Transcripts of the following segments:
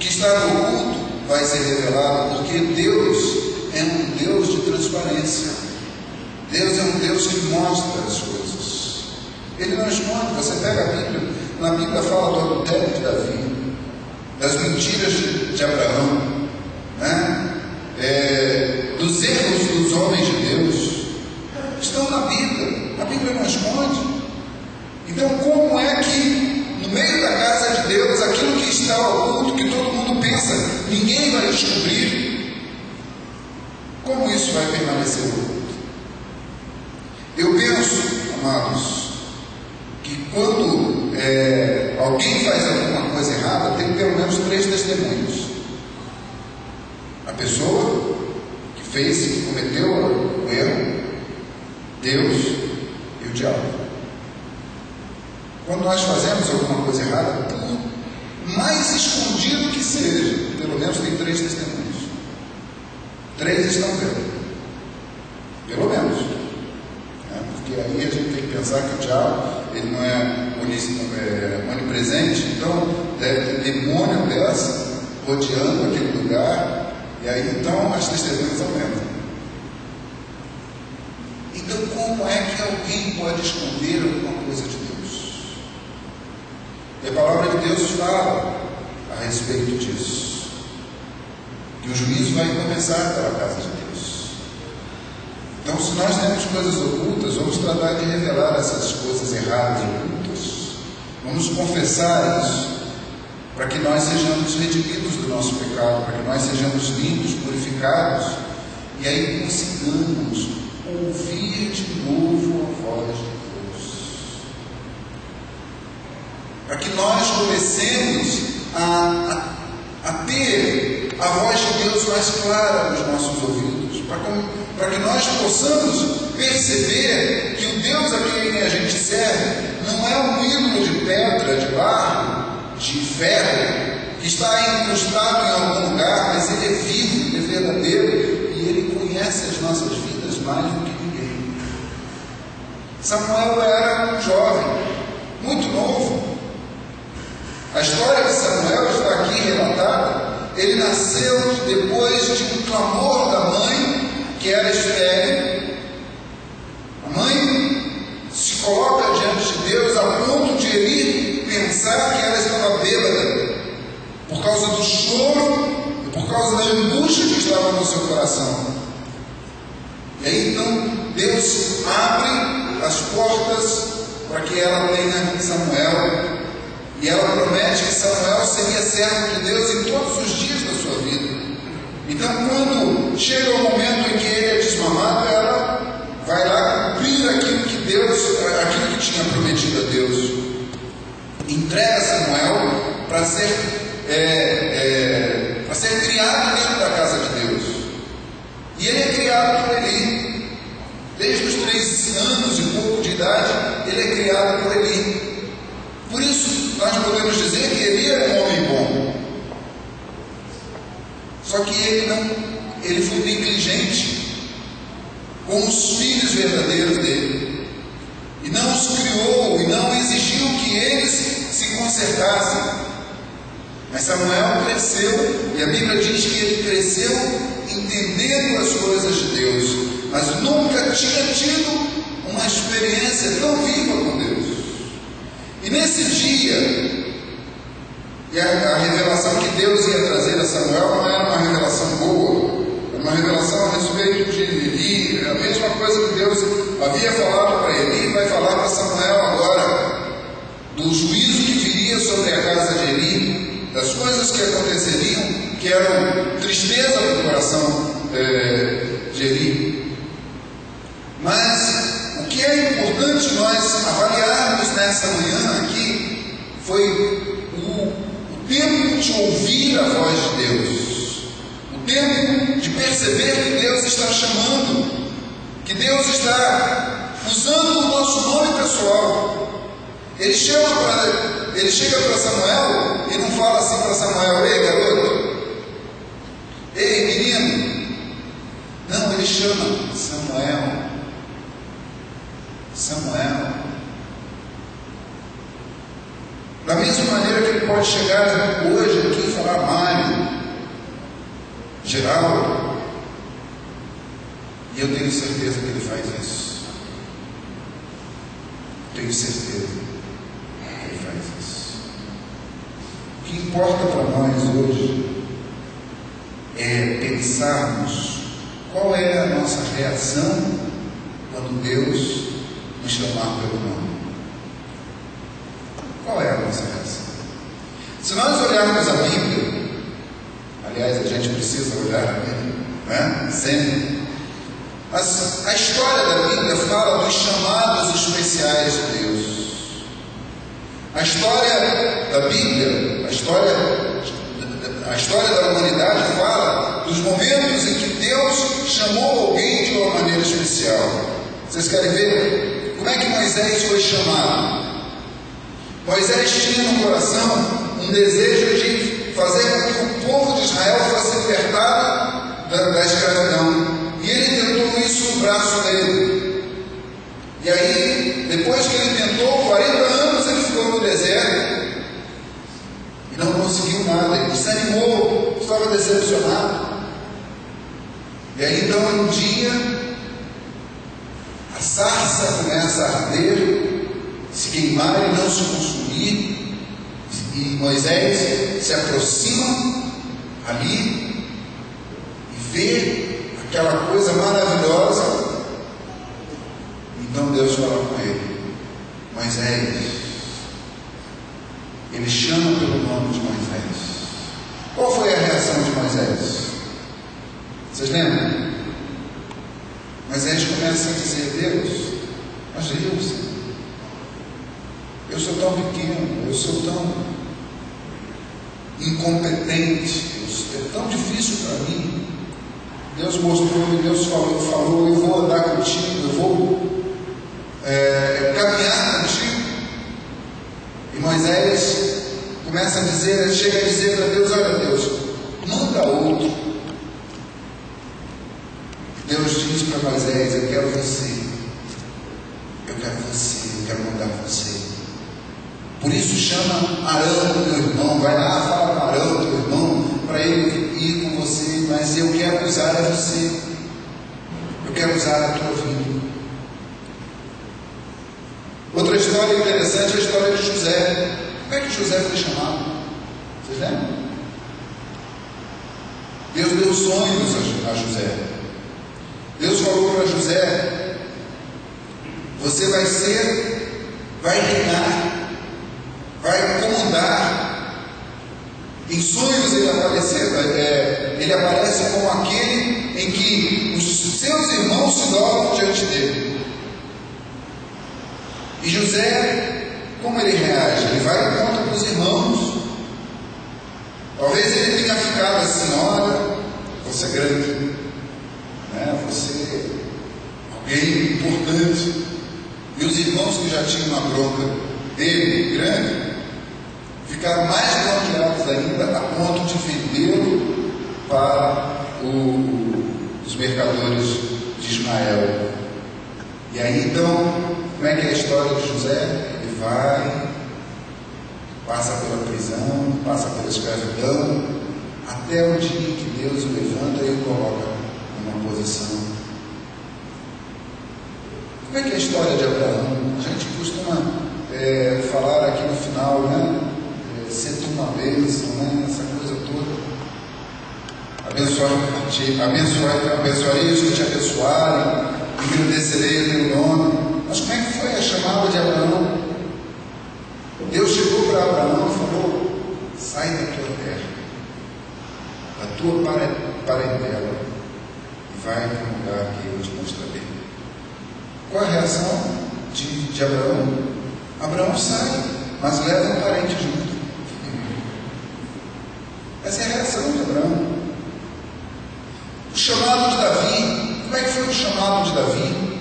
que está no oculto vai ser revelado, porque Deus é um Deus de transparência. Deus é um Deus que mostra as coisas. Ele não esconde. Você pega a Bíblia, na Bíblia fala do adultério de Davi, das mentiras de Abraão, né? Dos erros dos homens de Deus, estão na Bíblia. A Bíblia não esconde. Então, como é que no meio da casa de Deus, aquilo que está oculto, que todo mundo pensa, ninguém vai descobrir, como isso vai permanecer oculto? Eu penso, amados, que quando alguém faz alguma coisa errada, tem pelo menos 3 testemunhos: a pessoa que fez, que cometeu o erro, Deus e o diabo. Quando nós fazemos alguma coisa errada, por mais escondido que seja, pelo menos tem 3 testemunhos. 3 estão vendo, pelo menos, né? Porque aí a gente tem que pensar que o diabo, ele não é onipresente, então deve ter demônio dessa rodeando aquele lugar, e aí então as testemunhas aumentam. Então, como é que alguém pode esconder alguma coisa de Deus? E a palavra de Deus fala a respeito disso, que o juízo vai começar pela casa de Deus. Então, se nós temos coisas ocultas, vamos tratar de revelar essas coisas erradas, ocultas. Vamos confessar isso, para que nós sejamos redimidos do nosso pecado, para que nós sejamos limpos, purificados, e aí consigamos ouvir de novo a voz de Deus, para que nós comecemos a ter a voz de Deus mais clara nos nossos ouvidos, para que nós possamos perceber que o Deus a quem a gente serve não é um ídolo de pedra, de barro, de ferro, que está incrustado em algum lugar, mas ele é vivo, ele é verdadeiro, e ele conhece as nossas vidas mais do que ninguém. Samuel era um jovem, muito novo. A história de Samuel está aqui relatada. Ele nasceu depois de um clamor da mãe, que era estéril. A mãe se coloca diante de Deus a ponto de Eli pensar que ela estava bêbada, por causa do choro e por causa da angústia que estava no seu coração. E aí então Deus abre as portas para que ela tenha Samuel, e ela promete que Samuel seria servo de Deus em todos os dias da sua vida. Então, quando chega o momento em que ele é desmamado, ela vai lá cumprir aquilo que tinha prometido a Deus. Entrega Samuel para ser criado dentro da casa de Deus. E ele é criado por Eli. Desde os 3 anos e pouco de idade, ele é criado por Eli. Por isso, nós podemos dizer que Eli era um homem bom. Só que ele foi negligente com os filhos verdadeiros dele. E não os criou, e não exigiu que eles se consertassem. Mas Samuel cresceu, e a Bíblia diz que ele cresceu entendendo as coisas de Deus, mas nunca tinha tido uma experiência tão viva com Deus. E nesse dia, e a revelação que Deus ia trazer a Samuel não era uma revelação boa, era uma revelação a respeito de Eli, a mesma coisa que Deus havia falado para Eli, vai falar para Samuel agora, do juízo que viria sobre a casa de Eli, das coisas que aconteceriam, que eram tristeza para o coração de Eli. Mas o que é importante nós avaliarmos nessa manhã aqui foi o tempo de ouvir a voz de Deus, o tempo de perceber que Deus está chamando, que Deus está usando o nosso nome pessoal. Ele chega para Samuel e não fala assim para Samuel: ei garoto, ei menino. Não, ele chama Samuel. Da mesma maneira que ele pode chegar hoje aqui e falar: Mário, geral. E eu tenho certeza que Ele faz isso. Tenho certeza que Ele faz isso. O que importa para nós hoje é pensarmos qual é a nossa reação quando Deus nos chamar pelo nome. Qual é a nossa reação? Se nós olharmos a Bíblia, aliás, a gente precisa olhar a Bíblia, né? Sempre. Mas a história da Bíblia fala dos chamados especiais de Deus. A história da Bíblia, a história da humanidade fala dos momentos em que Deus chamou alguém de uma maneira especial. Vocês querem ver? Como é que Moisés foi chamado? Moisés tinha no coração um desejo de fazer com que o povo de Israel fosse libertado da escravidão. E ele tentou isso no braço dele. E aí, depois que ele tentou, 40 anos ele ficou no deserto e não conseguiu nada. Ele desanimou, estava decepcionado. E aí então um dia a sarça começa a arder, se queimar e não se consumir. E Moisés se aproxima ali e vê aquela coisa maravilhosa. Então Deus fala com ele: Moisés. Ele chama pelo nome de Moisés. Qual foi a reação de Moisés? Vocês lembram? Moisés começa a dizer: Deus, mas Deus, eu sou tão pequeno, eu sou tão incompetente, é tão difícil para mim. Deus mostrou e Deus falou: eu vou andar contigo, eu vou caminhar contigo. E Moisés começa a dizer, chega a dizer para Deus: olha Deus, manda outro. Deus diz para Moisés: eu quero você, eu quero mandar você. Por isso chama Arão, teu irmão, vai lá, fala com Arão, teu irmão, para ele ir com você, mas eu quero usar a você, eu quero usar a tua vida. Outra história interessante é a história de José. Como é que José foi chamado? Vocês lembram? Deus deu sonhos a José. Deus falou para José: você vai reinar, vai comandar. Em sonhos ele aparece como aquele em que os seus irmãos se dobram diante dele. E José, como ele reage? Ele vai e conta para os irmãos. Talvez ele tenha ficado assim: olha, você é grande, né? Você é alguém importante. E os irmãos que já tinham uma bronca dele grande ficaram mais bronqueados ainda, a ponto de vendê-lo para os mercadores de Ismael. E aí então, como é que é a história de José? Ele vai, passa pela prisão, passa pela escravidão, até o dia que Deus o levanta e o coloca numa posição. Como é que é a história de Abraão? A gente costuma falar aqui no final, né? Ser uma bênção, né? Essa coisa toda. Abençoarei os que te abençoarem, engrandecerei o teu nome. Mas como é que foi a chamada de Abraão? Deus chegou para Abraão e falou: sai da tua terra, da tua parentela, e vai para um lugar que eu te mostrarei. Qual a reação de Abraão? Abraão sai, mas leva um parente junto. Essa é a reação de Abraão. O chamado de Davi. Como é que foi o chamado de Davi?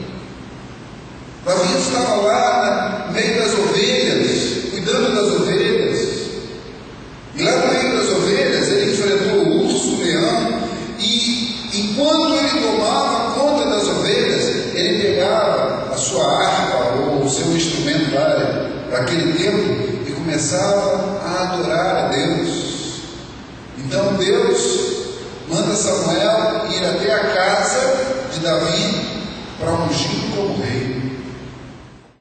Davi estava lá no meio das ovelhas, cuidando das ovelhas. E lá no meio das ovelhas ele enfrentou o urso, o leão. E enquanto ele tomava conta das ovelhas, ele pegava a sua harpa ou o seu instrumento lá daquele tempo e começava a adorar a Deus. Então Deus manda Samuel ir até a casa de Davi